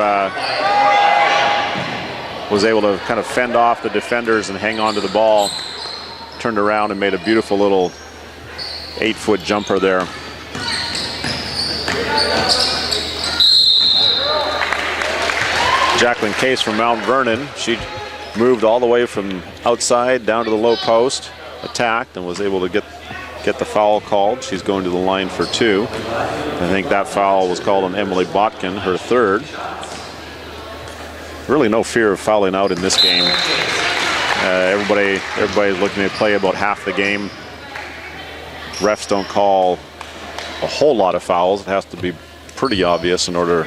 was able to kind of fend off the defenders and hang on to the ball. Turned around and made a beautiful little 8-foot jumper there. Jacqueline Case from Mount Vernon. She moved all the way from outside down to the low post, attacked, and was able to get the foul called. She's going to the line for 2. I think that foul was called on Emily Botkin, her 3rd. Really no fear of fouling out in this game. Everybody's looking to play about half the game. Refs don't call a whole lot of fouls. It has to be pretty obvious in order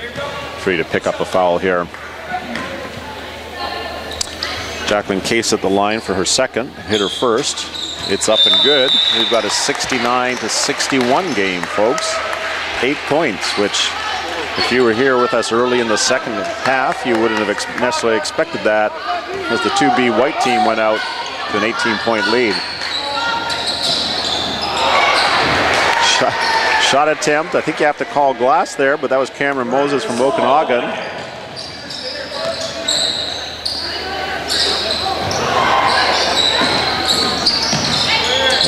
for you to pick up a foul here. Jacqueline Case at the line for her second, hit her first. It's up and good. We've got a 69-61 game, folks. 8 points, which if you were here with us early in the second half, you wouldn't have necessarily expected that, as the 2B white team went out to an 18-point lead. Shot attempt. I think you have to call glass there, but that was Cameron Moses from Okanagan.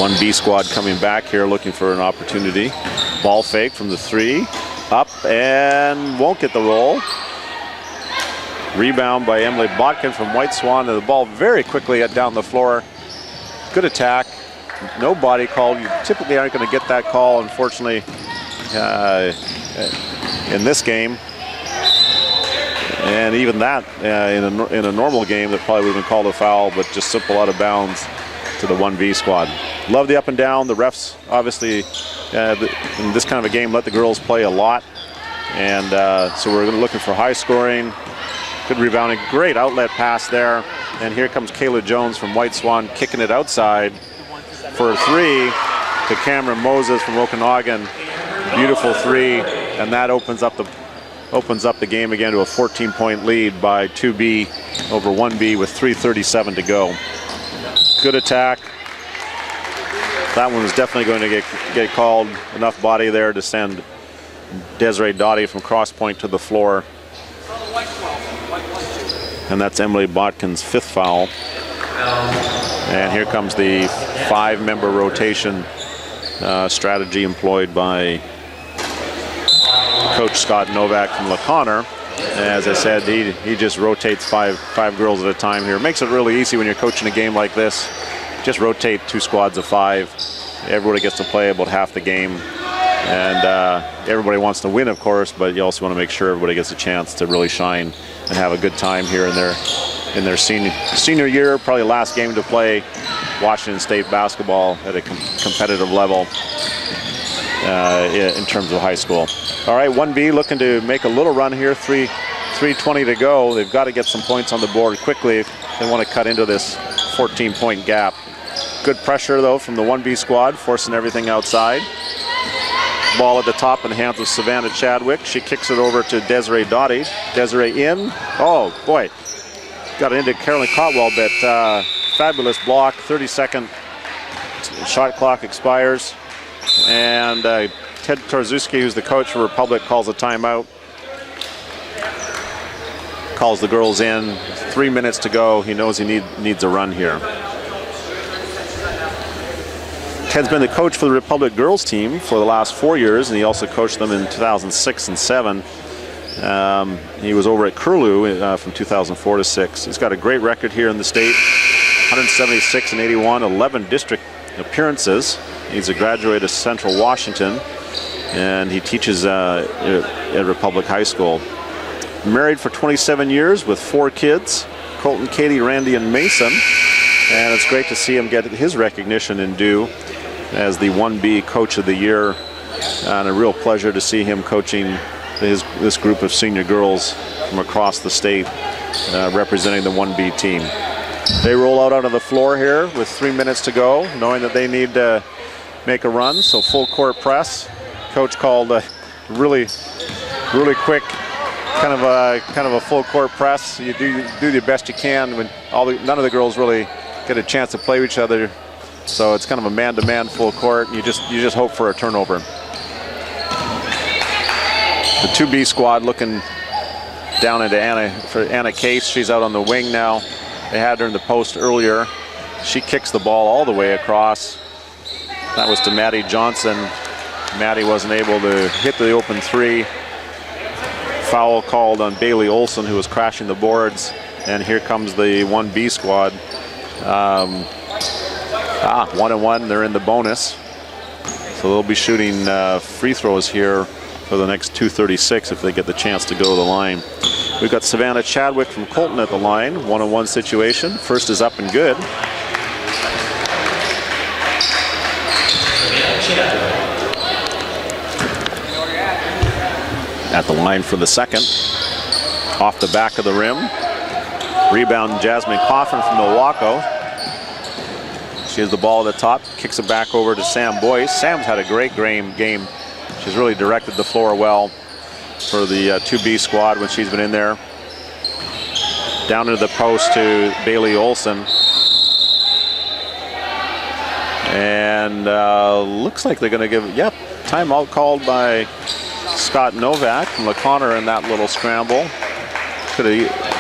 One B squad coming back here looking for an opportunity. Ball fake from the 3. Up and won't get the roll. Rebound by Emily Botkin from White Swan, and the ball very quickly down the floor. Good attack. No body call. You typically aren't going to get that call, unfortunately, in this game. And even that, in a normal game, that probably would have been called a foul, but just simple out of bounds to the 1B squad. Love the up and down. The refs, obviously, in this kind of a game, let the girls play a lot. And so we're looking for high scoring, good rebounding, great outlet pass there. And here comes Kayla Jones from White Swan kicking it outside for a 3 to Cameron Moses from Okanagan. Beautiful 3, and that opens up the game again to a 14-point lead by 2B over 1B with 3:37 to go. Good attack. That one was definitely going to get called. Enough body there to send Desiree Dottie from cross point to the floor. And that's Emily Botkin's 5th foul. And here comes the 5-member rotation strategy employed by Coach Scott Novak from LaConner. As I said, he just rotates five girls at a time here. Makes it really easy when you're coaching a game like this. Just rotate 2 squads of 5. Everybody gets to play about half the game. And everybody wants to win, of course, but you also want to make sure everybody gets a chance to really shine and have a good time here in their senior year, probably last game to play Washington State basketball at a competitive level in terms of high school. All right, 1B looking to make a little run here, 3:20 to go. They've got to get some points on the board quickly if they want to cut into this 14-point gap. Good pressure, though, from the 1B squad, forcing everything outside. Ball at the top in the hands of Savannah Chadwick. She kicks it over to Desiree Dottie. Desiree in. Oh, boy. Got it into Carolyn Cotwell, but fabulous block. 30-second shot clock expires. And Ted Torzuski, who's the coach for Republic, calls a timeout. Calls the girls in. 3 minutes to go. He knows he needs a run here. Ted's been the coach for the Republic girls team for the last 4 years, and he also coached them in 2006 and 7. He was over at Curlew from 2004 to 6. He's got a great record here in the state, 176 and 81, 11 district appearances. He's a graduate of Central Washington, and he teaches at Republic High School. Married for 27 years with 4 kids, Colton, Katie, Randy, and Mason. And it's great to see him get his recognition in due as the 1B Coach of the Year. And a real pleasure to see him coaching this group of senior girls from across the state representing the 1B team. They roll out onto the floor here with 3 minutes to go, knowing that they need to make a run. So full court press. Coach called a really quick kind of a full court press. You do the best you can when none of the girls really get a chance to play with each other. So it's kind of a man-to-man full court. You just hope for a turnover. The 2B squad looking down into Anna Case. She's out on the wing now. They had her in the post earlier. She kicks the ball all the way across. That was to Maddie Johnson. Maddie wasn't able to hit the open 3. Foul called on Bailey Olson, who was crashing the boards. And here comes the 1B squad. 1-1, they're in the bonus. So they'll be shooting free throws here for the next 2:36 if they get the chance to go to the line. We've got Savannah Chadwick from Colton at the line. One-on-one situation. First is up and good. At the line for the second. Off the back of the rim. Rebound Jasmine Coffin from Milwaukee. She has the ball at the top, kicks it back over to Sam Boyce. Sam's had a great game. She's really directed the floor well for the 2B squad when she's been in there. Down into the post to Bailey Olson. And looks like they're going to give, timeout called by Scott Novak from LaConner in that little scramble.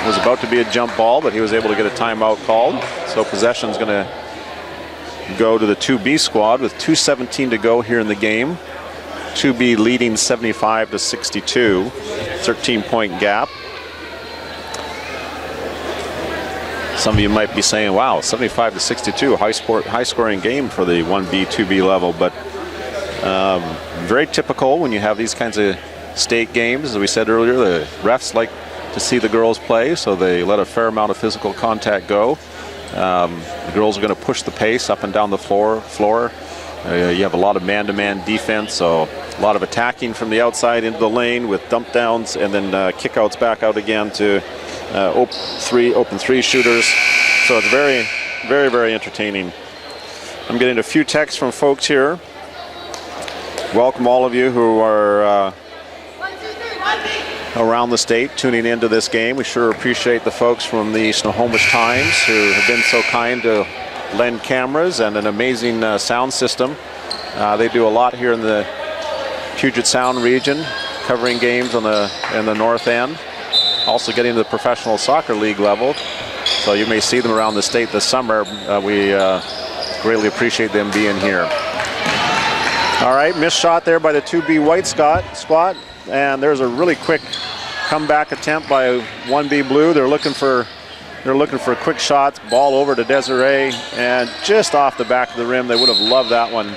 Was about to be a jump ball, but he was able to get a timeout called. So possession's going to go to the 2B squad with 2:17 to go here in the game. 2B leading 75-62, 13-point gap. Some of you might be saying, wow, 75-62, high-scoring game for the 1B, 2B level, but very typical when you have these kinds of state games. As we said earlier, the refs like to see the girls play, so they let a fair amount of physical contact go. The girls are going to push the pace up and down the floor. You have a lot of man-to-man defense, so a lot of attacking from the outside into the lane with dump downs and then kickouts back out again to open three shooters. So it's very, very, very entertaining. I'm getting a few texts from folks here. Welcome all of you who are around the state tuning into this game. We sure appreciate the folks from the Snohomish Times who have been so kind to lend cameras and an amazing sound system. They do a lot here in the Puget Sound region, covering games in the north end. Also getting to the professional soccer league level. So you may see them around the state this summer. We greatly appreciate them being here. All right, missed shot there by the 2B White squad. And there's a really quick comeback attempt by 1B Blue. They're looking for quick shots. Ball over to Desiree, and just off the back of the rim. They would have loved that one.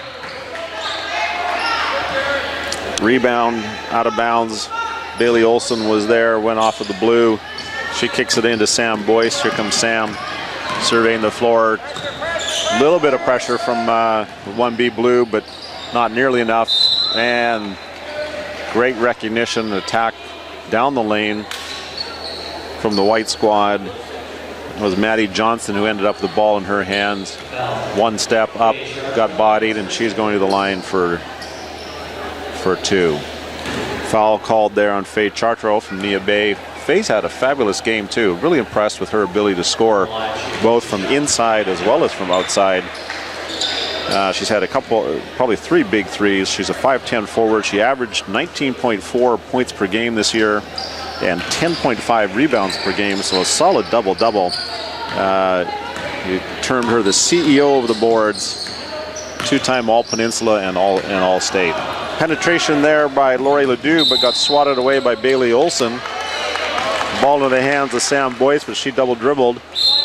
Rebound out of bounds. Bailey Olson was there, went off of the Blue. She kicks it into Sam Boyce. Here comes Sam surveying the floor. A little bit of pressure from 1B Blue, but not nearly enough. And great recognition, attack down the lane from the White squad. It was Maddie Johnson who ended up with the ball in her hands. One step up, got bodied, and she's going to the line for two. Foul called there on Faye Chartreau from Nia Bay. Faye's had a fabulous game too. Really impressed with her ability to score, both from inside as well as from outside. She's had a couple, probably 3 big threes. She's a 5'10" forward. She averaged 19.4 points per game this year and 10.5 rebounds per game, so a solid double-double. You termed her the CEO of the boards, 2-time All-Peninsula and All-State. Penetration there by Lori Ledoux, but got swatted away by Bailey Olson. Ball into the hands of Sam Boyce, but she double-dribbled.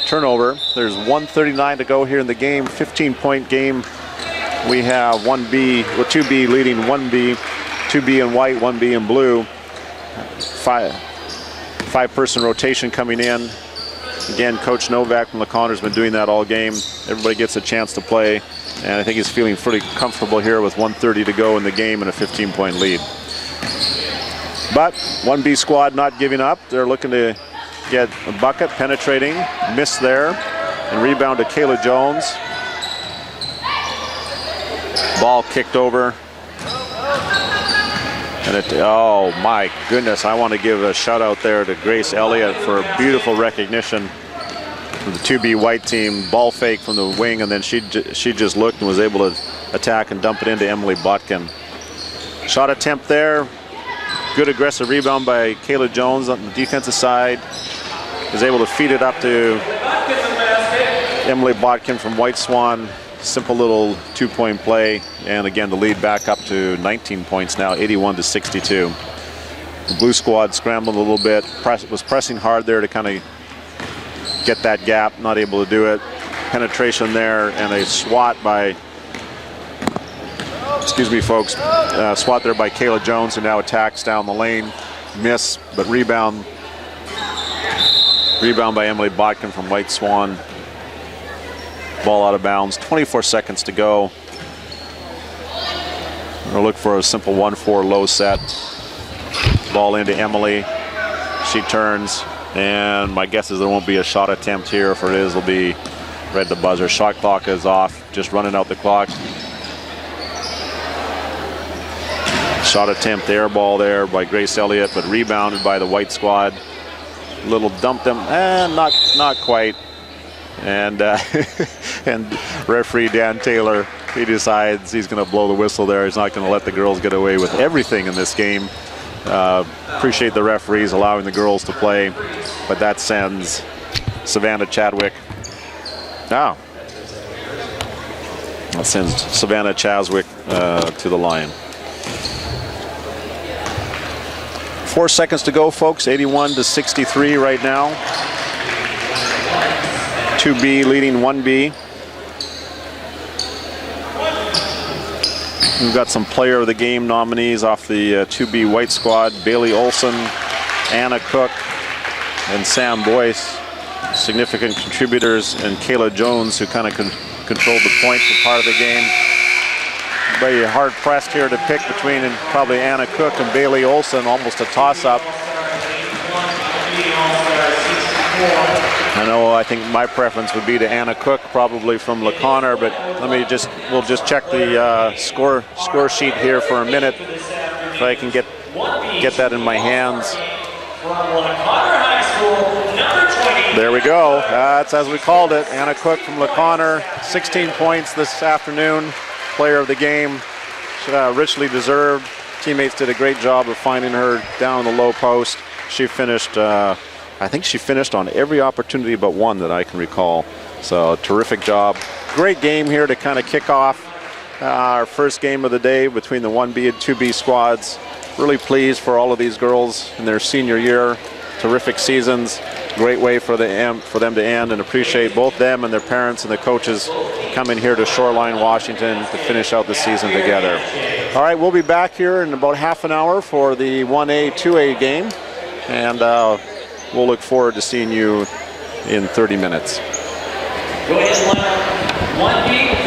Turnover. There's 1:39 to go here in the game. 15-point game. We have 2B leading 1B, 2B in white, 1B in blue. Five-person rotation coming in. Again, Coach Novak from LaConner has been doing that all game. Everybody gets a chance to play, and I think he's feeling pretty comfortable here with 1:30 to go in the game and a 15-point lead. But 1B squad not giving up. They're looking to get a bucket, penetrating, miss there, and rebound to Kayla Jones. Ball kicked over. And oh my goodness, I want to give a shout out there to Grace Elliott for a beautiful recognition from the 2B white team. Ball fake from the wing, and then she just looked and was able to attack and dump it into Emily Botkin. Shot attempt there. Good aggressive rebound by Kayla Jones on the defensive side. Is able to feed it up to Emily Botkin from White Swan. Simple little 2-point play, and again the lead back up to 19 points now, 81-62. The blue squad scrambled a little bit, was pressing hard there to kind of get that gap, not able to do it. Penetration there, and a swat by, excuse me folks, swat there by Kayla Jones, who now attacks down the lane. Miss, but rebound Rebound by Emily Botkin from White Swan. Ball out of bounds. 24 seconds to go. We'll look for a simple 1-4 low set. Ball into Emily. She turns, and my guess is there won't be a shot attempt here. If it is, it'll be right at the buzzer. Shot clock is off, just running out the clock. Shot attempt air ball there by Grace Elliott, but rebounded by the white squad. Little dumped them, and not quite. And and referee Dan Taylor, he decides he's going to blow the whistle there. He's not going to let the girls get away with everything in this game. Appreciate the referees allowing the girls to play, but that sends Savannah Chadwick. That sends Savannah Chadwick to the line. 4 seconds to go, folks. 81-63 right now. 2B leading 1B. We've got some player of the game nominees off the 2B white squad. Bailey Olson, Anna Cook, and Sam Boyce. Significant contributors, and Kayla Jones, who kind of controlled the points for part of the game. Very hard pressed here to pick between probably Anna Cook and Bailey Olson, almost a toss-up. I think my preference would be to Anna Cook, probably from LeConnor, but we'll just check the score sheet here for a minute, if I can get that in my hands. There we go. That's as we called it. Anna Cook from LeConnor, 16 points this afternoon. Player of the game, richly deserved. Teammates did a great job of finding her down the low post. She finished, I think she finished on every opportunity but one that I can recall. So terrific job. Great game here to kind of kick off our first game of the day between the 1B and 2B squads. Really pleased for all of these girls in their senior year. Terrific seasons. Great way for them to end, and appreciate both them and their parents and the coaches coming here to Shoreline, Washington to finish out the season together. All right, we'll be back here in about half an hour for the 1A, 2A game, and we'll look forward to seeing you in 30 minutes. Go ahead and 1B.